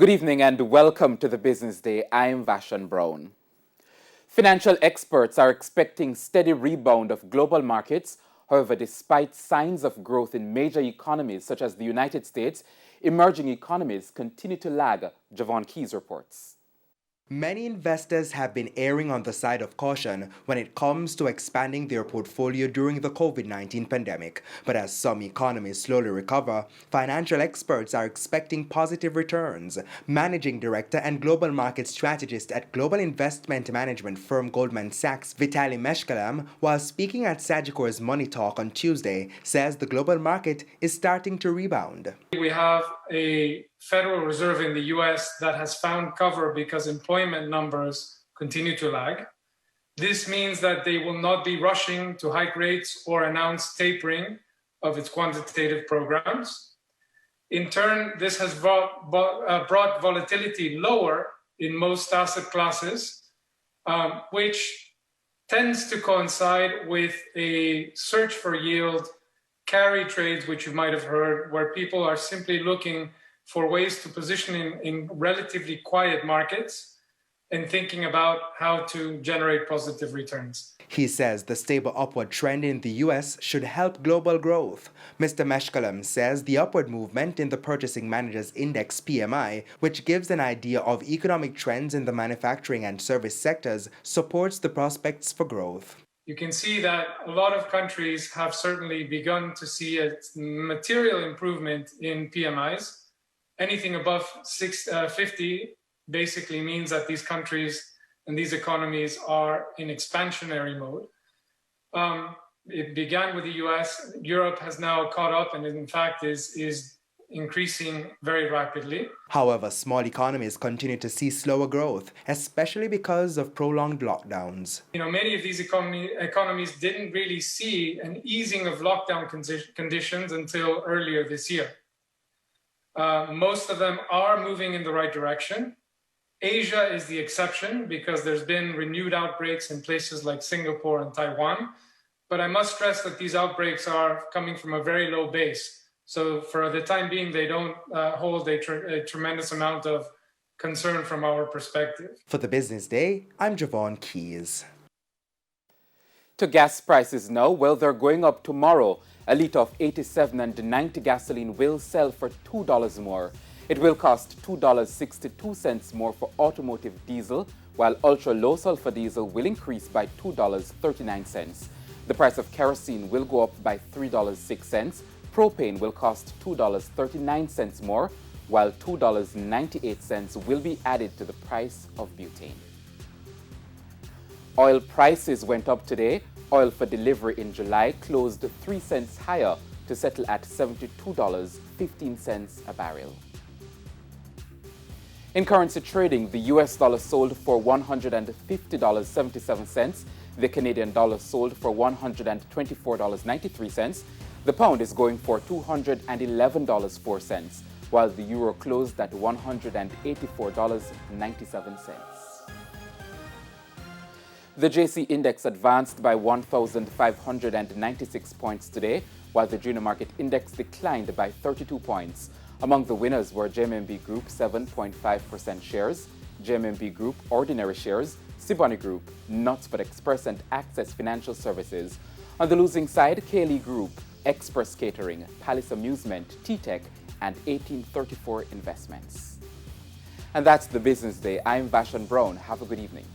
Good evening and welcome to the Business Day. I'm Vashan Brown. Financial experts are expecting steady rebound of global markets. However, despite signs of growth in major economies such as the United States, emerging economies continue to lag, Javon Keys reports. Many investors have been erring on the side of caution when it comes to expanding their portfolio during the COVID-19 pandemic. But as some economies slowly recover, financial experts are expecting positive returns. Managing Director and Global Market Strategist at global investment management firm Goldman Sachs, Vitaly Meshkalam, while speaking at Sagicor's Money Talk on Tuesday, says the global market is starting to rebound. We have a Federal Reserve in the US that has found cover because employment numbers continue to lag. This means that they will not be rushing to hike rates or announce tapering of its quantitative programs. In turn, this has brought volatility lower in most asset classes, which tends to coincide with a search for yield, carry trades, which you might have heard, where people are simply looking for ways to position in relatively quiet markets and thinking about how to generate positive returns. He says the stable upward trend in the U.S. should help global growth. Mr. Meshkalam says the upward movement in the Purchasing Managers Index PMI, which gives an idea of economic trends in the manufacturing and service sectors, supports the prospects for growth. You can see that a lot of countries have certainly begun to see a material improvement in PMIs. Anything above 50 basically means that these countries and these economies are in expansionary mode. It began with the US. Europe has now caught up and in fact is increasing very rapidly. However, small economies continue to see slower growth, especially because of prolonged lockdowns. Many of these economies didn't really see an easing of lockdown conditions until earlier this year. Most of them are moving in the right direction. Asia is the exception because there's been renewed outbreaks in places like Singapore and Taiwan. But I must stress that these outbreaks are coming from a very low base. So for the time being, they don't hold a tremendous amount of concern from our perspective. For the Business Day, I'm Javon Keys. To gas prices now, well, they're going up tomorrow. A litre of 87 and 90 gasoline will sell for $2 more. It will cost $2.62 more for automotive diesel, while ultra-low sulfur diesel will increase by $2.39. The price of kerosene will go up by $3.06. Propane will cost $2.39 more, while $2.98 will be added to the price of butane. Oil prices went up today. Oil for delivery in July closed 3 cents higher to settle at $72.15 a barrel. In currency trading, the US dollar sold for $150.77. The Canadian dollar sold for $124.93. The pound is going for $211.04, while the euro closed at $184.97. The JC Index advanced by 1,596 points today, while the junior market index declined by 32 points. Among the winners were JMMB Group 7.5% shares, JMMB Group ordinary shares, Siboney Group, Nuts but Express and Access Financial Services. On the losing side, Kaylee Group, Express Catering, Palace Amusement, T-Tech, and 1834 Investments. And that's the Business Day. I'm Vashan Brown. Have a good evening.